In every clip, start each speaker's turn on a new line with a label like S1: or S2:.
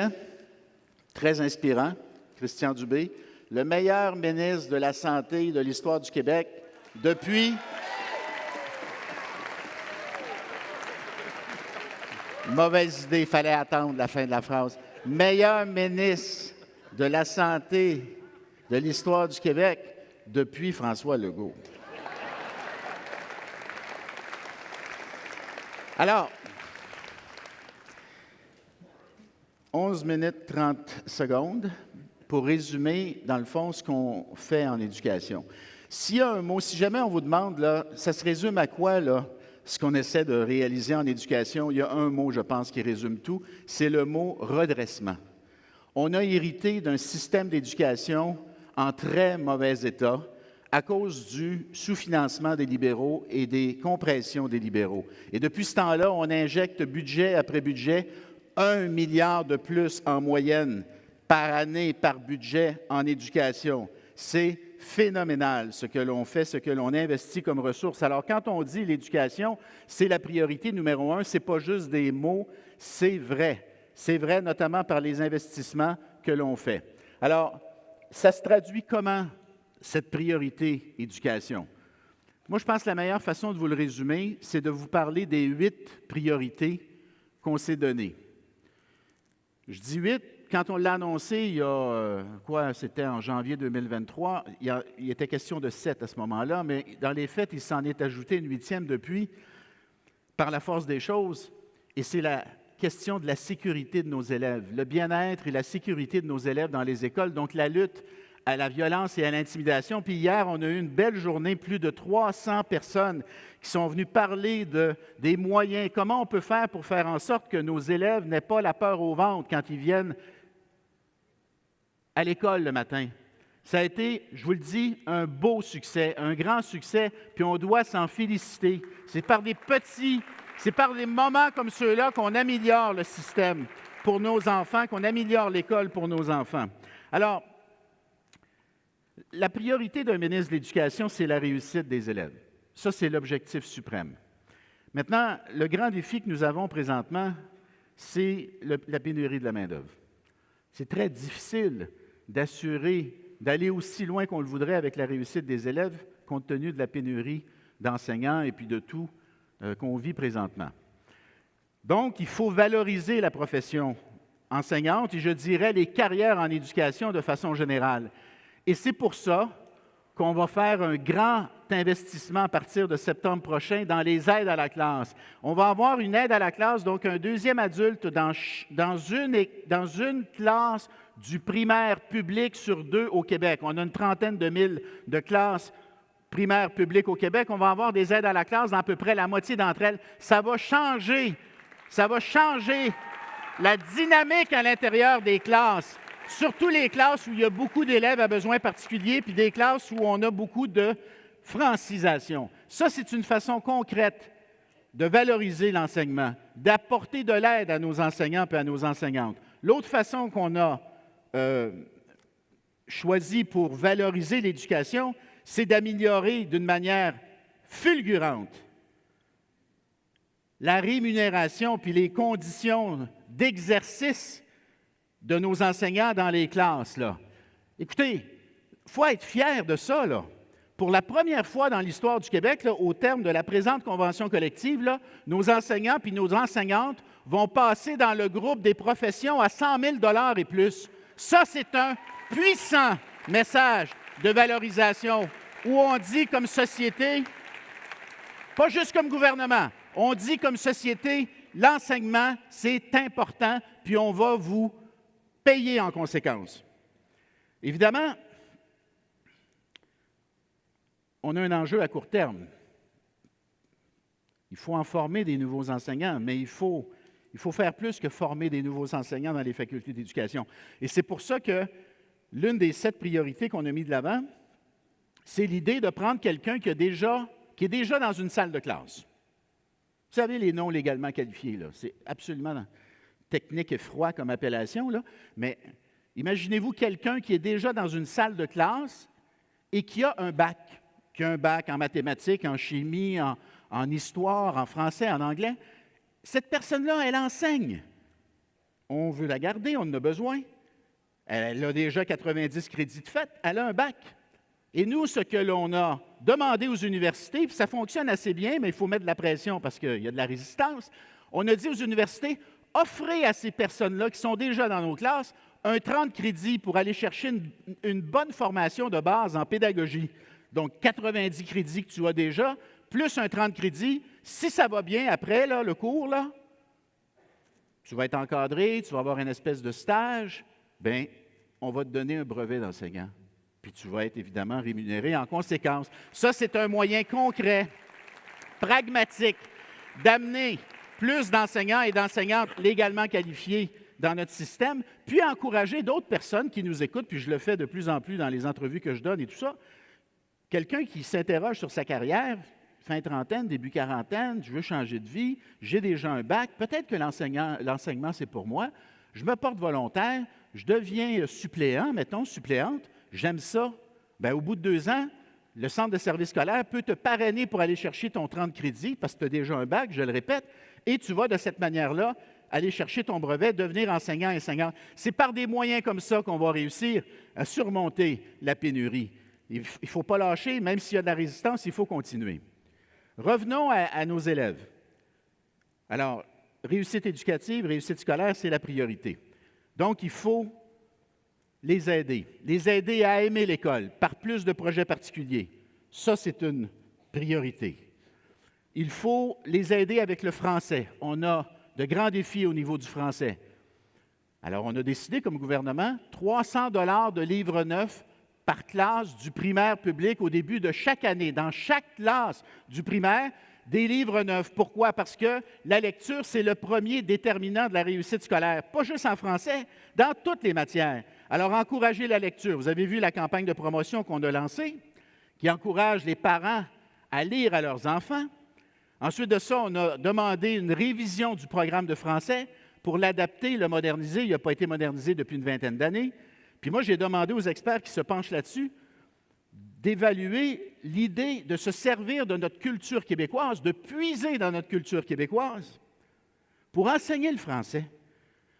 S1: président, très inspirant, Christian Dubé, le meilleur ministre de la Santé de l'histoire du Québec depuis... Mauvaise idée, il fallait attendre la fin de la phrase. Meilleur ministre de la Santé de l'histoire du Québec depuis François Legault. Alors, 11 minutes 30 secondes pour résumer, dans le fond, ce qu'on fait en éducation. S'il y a un mot, si jamais on vous demande, là, ça se résume à quoi, là, ce qu'on essaie de réaliser en éducation? Il y a un mot, je pense, qui résume tout, c'est le mot redressement. On a hérité d'un système d'éducation en très mauvais état à cause du sous-financement des libéraux et des compressions des libéraux. Et depuis ce temps-là, on injecte budget après budget 1 milliard de plus en moyenne par année, par budget en éducation. C'est phénoménal ce que l'on fait, ce que l'on investit comme ressources. Alors, quand on dit l'éducation, c'est la priorité numéro 1, ce n'est pas juste des mots, c'est vrai. C'est vrai notamment par les investissements que l'on fait. Alors, ça se traduit comment, cette priorité éducation? Moi, je pense que la meilleure façon de vous le résumer, c'est de vous parler des 8 priorités qu'on s'est données. Je dis 8, quand on l'a annoncé, il y a, c'était en janvier 2023, il était question de 7 à ce moment-là, mais dans les faits, il s'en est ajouté une 8e depuis, par la force des choses, et c'est la question de la sécurité de nos élèves, le bien-être et la sécurité de nos élèves dans les écoles, donc la lutte à la violence et à l'intimidation. Puis hier, on a eu une belle journée, plus de 300 personnes qui sont venues parler des moyens, comment on peut faire pour faire en sorte que nos élèves n'aient pas la peur au ventre quand ils viennent à l'école le matin. Ça a été, je vous le dis, un beau succès, un grand succès, puis on doit s'en féliciter. C'est par des moments comme ceux-là qu'on améliore le système pour nos enfants, qu'on améliore l'école pour nos enfants. Alors, la priorité d'un ministre de l'Éducation, c'est la réussite des élèves. Ça, c'est l'objectif suprême. Maintenant, le grand défi que nous avons présentement, c'est la pénurie de la main-d'œuvre. C'est très difficile d'aller aussi loin qu'on le voudrait avec la réussite des élèves, compte tenu de la pénurie d'enseignants et puis de tout qu'on vit présentement. Donc, il faut valoriser la profession enseignante et je dirais les carrières en éducation de façon générale. Et c'est pour ça qu'on va faire un grand investissement à partir de septembre prochain dans les aides à la classe. On va avoir une aide à la classe, donc un deuxième adulte dans une classe du primaire public sur 2 au Québec. On a une trentaine de mille de classes primaires publiques au Québec. On va avoir des aides à la classe dans à peu près la moitié d'entre elles. Ça va changer la dynamique à l'intérieur des classes. Surtout les classes où il y a beaucoup d'élèves à besoins particuliers, puis des classes où on a beaucoup de francisation. Ça, c'est une façon concrète de valoriser l'enseignement, d'apporter de l'aide à nos enseignants et à nos enseignantes. L'autre façon qu'on a choisie pour valoriser l'éducation, c'est d'améliorer d'une manière fulgurante la rémunération puis les conditions d'exercice de nos enseignants dans les classes, là. Écoutez, il faut être fier de ça, là. Pour la première fois dans l'histoire du Québec, là, au terme de la présente convention collective, là, nos enseignants puis nos enseignantes vont passer dans le groupe des professions à 100 000 $ et plus. Ça, c'est un puissant message de valorisation où on dit comme société, pas juste comme gouvernement, on dit comme société, l'enseignement, c'est important, puis on va vous payer en conséquence. Évidemment, on a un enjeu à court terme. Il faut en former des nouveaux enseignants, mais il faut faire plus que former des nouveaux enseignants dans les facultés d'éducation. Et c'est pour ça que l'une des 7 priorités qu'on a mis de l'avant, c'est l'idée de prendre quelqu'un qui est déjà dans une salle de classe. Vous savez les noms légalement qualifiés, là, c'est absolument technique et froid comme appellation, là, mais imaginez-vous quelqu'un qui est déjà dans une salle de classe et qui a un bac en mathématiques, en chimie, en histoire, en français, en anglais. Cette personne-là, elle enseigne. On veut la garder, on en a besoin. Elle a déjà 90 crédits de fait, elle a un bac. Et nous, ce que l'on a demandé aux universités, puis ça fonctionne assez bien, mais il faut mettre de la pression parce qu'il y a de la résistance, on a dit aux universités, offrez à ces personnes-là qui sont déjà dans nos classes un 30 crédits pour aller chercher une bonne formation de base en pédagogie. Donc, 90 crédits que tu as déjà, plus un 30 crédits. Si ça va bien après, là, le cours, là, tu vas être encadré, tu vas avoir une espèce de stage, bien, on va te donner un brevet d'enseignant. Puis tu vas être évidemment rémunéré en conséquence. Ça, c'est un moyen concret, pragmatique, d'amener plus d'enseignants et d'enseignantes légalement qualifiés dans notre système, puis encourager d'autres personnes qui nous écoutent, puis je le fais de plus en plus dans les entrevues que je donne et tout ça. Quelqu'un qui s'interroge sur sa carrière, fin trentaine, début quarantaine, je veux changer de vie, j'ai déjà un bac, peut-être que l'enseignement, c'est pour moi, je me porte volontaire, je deviens suppléant, mettons, suppléante, j'aime ça. Bien, au bout de 2 ans, le centre de service scolaire peut te parrainer pour aller chercher ton 30 crédits, parce que tu as déjà un bac, je le répète, et tu vas de cette manière-là aller chercher ton brevet, devenir enseignant, enseignante. C'est par des moyens comme ça qu'on va réussir à surmonter la pénurie. Il ne faut pas lâcher, même s'il y a de la résistance, il faut continuer. Revenons à nos élèves. Alors, réussite éducative, réussite scolaire, c'est la priorité. Donc, il faut les aider à aimer l'école par plus de projets particuliers. Ça, c'est une priorité. Il faut les aider avec le français. On a de grands défis au niveau du français. Alors, on a décidé comme gouvernement 300 $ de livres neufs par classe du primaire public au début de chaque année. Dans chaque classe du primaire, des livres neufs. Pourquoi? Parce que la lecture, c'est le premier déterminant de la réussite scolaire, pas juste en français, dans toutes les matières. Alors, encouragez la lecture. Vous avez vu la campagne de promotion qu'on a lancée, qui encourage les parents à lire à leurs enfants. Ensuite de ça, on a demandé une révision du programme de français pour l'adapter, le moderniser. Il n'a pas été modernisé depuis une vingtaine d'années. Puis moi, j'ai demandé aux experts qui se penchent là-dessus d'évaluer l'idée de se servir de notre culture québécoise, de puiser dans notre culture québécoise pour enseigner le français,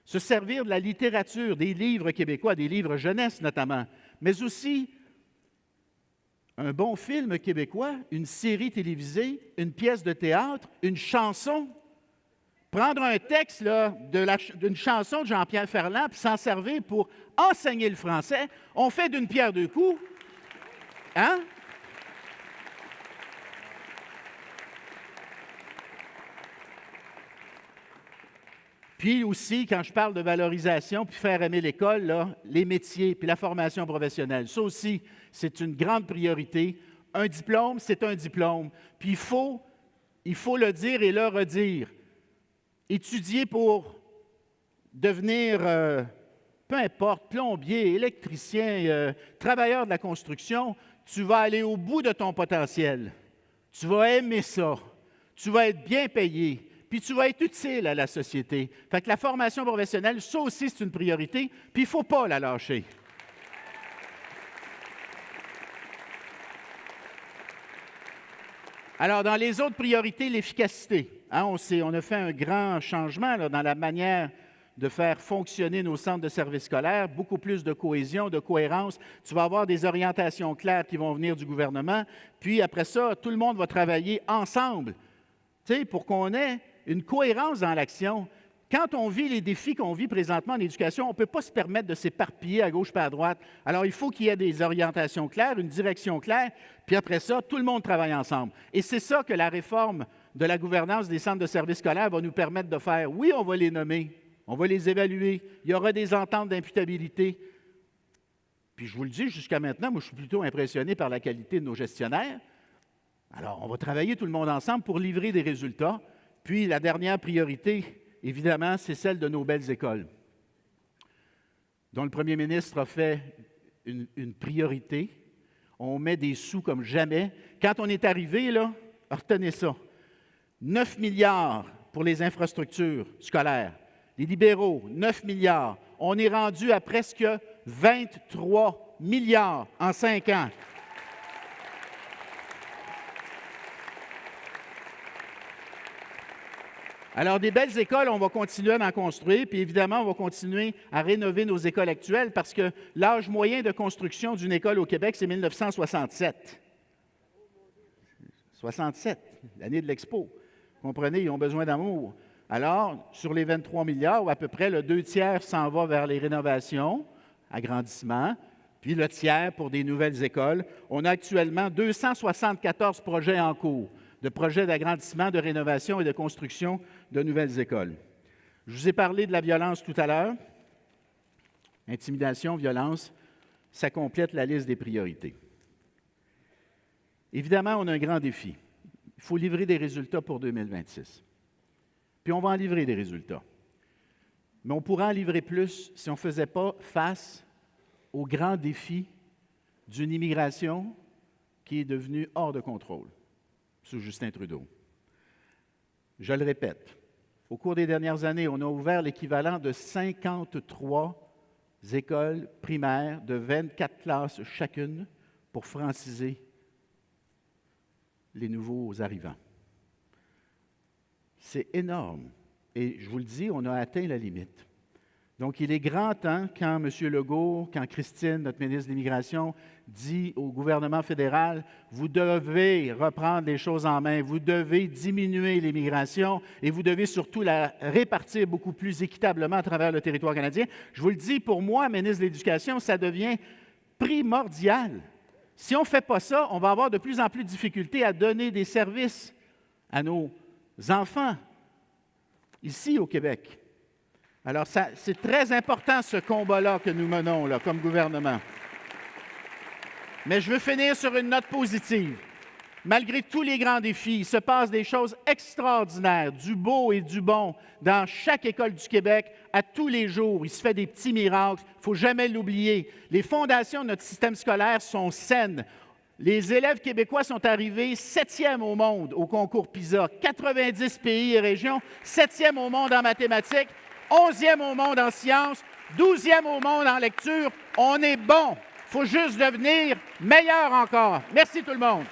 S1: se servir de la littérature, des livres québécois, des livres jeunesse notamment, mais aussi un bon film québécois, une série télévisée, une pièce de théâtre, une chanson. Prendre un texte là, d'une chanson de Jean-Pierre Ferland puis s'en servir pour enseigner le français, on fait d'une pierre deux coups. Hein? Puis aussi, quand je parle de valorisation, puis faire aimer l'école, là, les métiers, puis la formation professionnelle, ça aussi, c'est une grande priorité. Un diplôme, c'est un diplôme. Puis il faut le dire et le redire. Étudier pour devenir, peu importe, plombier, électricien, travailleur de la construction, tu vas aller au bout de ton potentiel. Tu vas aimer ça. Tu vas être bien payé. Puis tu vas être utile à la société. Fait que la formation professionnelle, ça aussi, c'est une priorité, puis il ne faut pas la lâcher. Alors, dans les autres priorités, l'efficacité. Hein, on a fait un grand changement là, dans la manière de faire fonctionner nos centres de services scolaires, beaucoup plus de cohésion, de cohérence. Tu vas avoir des orientations claires qui vont venir du gouvernement, puis après ça, tout le monde va travailler ensemble, tu sais, pour qu'on ait une cohérence dans l'action. Quand on vit les défis qu'on vit présentement en éducation, on ne peut pas se permettre de s'éparpiller à gauche et à droite. Alors, il faut qu'il y ait des orientations claires, une direction claire, puis après ça, tout le monde travaille ensemble. Et c'est ça que la réforme de la gouvernance des centres de services scolaires va nous permettre de faire. Oui, on va les nommer, on va les évaluer, il y aura des ententes d'imputabilité. Puis je vous le dis, jusqu'à maintenant, moi, je suis plutôt impressionné par la qualité de nos gestionnaires. Alors, on va travailler tout le monde ensemble pour livrer des résultats. Puis, la dernière priorité, évidemment, c'est celle de nos belles écoles, dont le premier ministre a fait une priorité. On met des sous comme jamais. Quand on est arrivé, là, retenez ça, 9 milliards pour les infrastructures scolaires. Les libéraux, 9 milliards. On est rendu à presque 23 milliards en 5 ans. Alors, des belles écoles, on va continuer à en construire, puis évidemment, on va continuer à rénover nos écoles actuelles parce que l'âge moyen de construction d'une école au Québec, c'est 1967. 67, l'année de l'Expo. Comprenez, ils ont besoin d'amour. Alors, sur les 23 milliards, à peu près le 2 tiers s'en va vers les rénovations, agrandissements, puis le tiers pour des nouvelles écoles. On a actuellement 274 projets en cours, de projets d'agrandissement, de rénovation et de construction de nouvelles écoles. Je vous ai parlé de la violence tout à l'heure. Intimidation, violence, ça complète la liste des priorités. Évidemment, on a un grand défi. Il faut livrer des résultats pour 2026. Puis on va en livrer des résultats. Mais on pourrait en livrer plus si on ne faisait pas face au grand défi d'une immigration qui est devenue hors de contrôle sous Justin Trudeau. Je le répète, au cours des dernières années, on a ouvert l'équivalent de 53 écoles primaires de 24 classes chacune pour franciser les nouveaux arrivants. C'est énorme. Et je vous le dis, on a atteint la limite. Donc, il est grand temps, quand M. Legault, quand Christine, notre ministre de l'Immigration, dit au gouvernement fédéral, vous devez reprendre les choses en main, vous devez diminuer l'immigration et vous devez surtout la répartir beaucoup plus équitablement à travers le territoire canadien. Je vous le dis, pour moi, ministre de l'Éducation, ça devient primordial. Si on ne fait pas ça, on va avoir de plus en plus de difficultés à donner des services à nos enfants ici au Québec. Alors, c'est très important ce combat-là que nous menons là, comme gouvernement. Mais je veux finir sur une note positive. Malgré tous les grands défis, il se passe des choses extraordinaires, du beau et du bon dans chaque école du Québec à tous les jours. Il se fait des petits miracles, il ne faut jamais l'oublier. Les fondations de notre système scolaire sont saines. Les élèves québécois sont arrivés 7e au monde au concours PISA. 90 pays et régions, 7e au monde en mathématiques, 11e au monde en sciences, 12e au monde en lecture. On est bon. Il faut juste devenir meilleur encore. Merci tout le monde.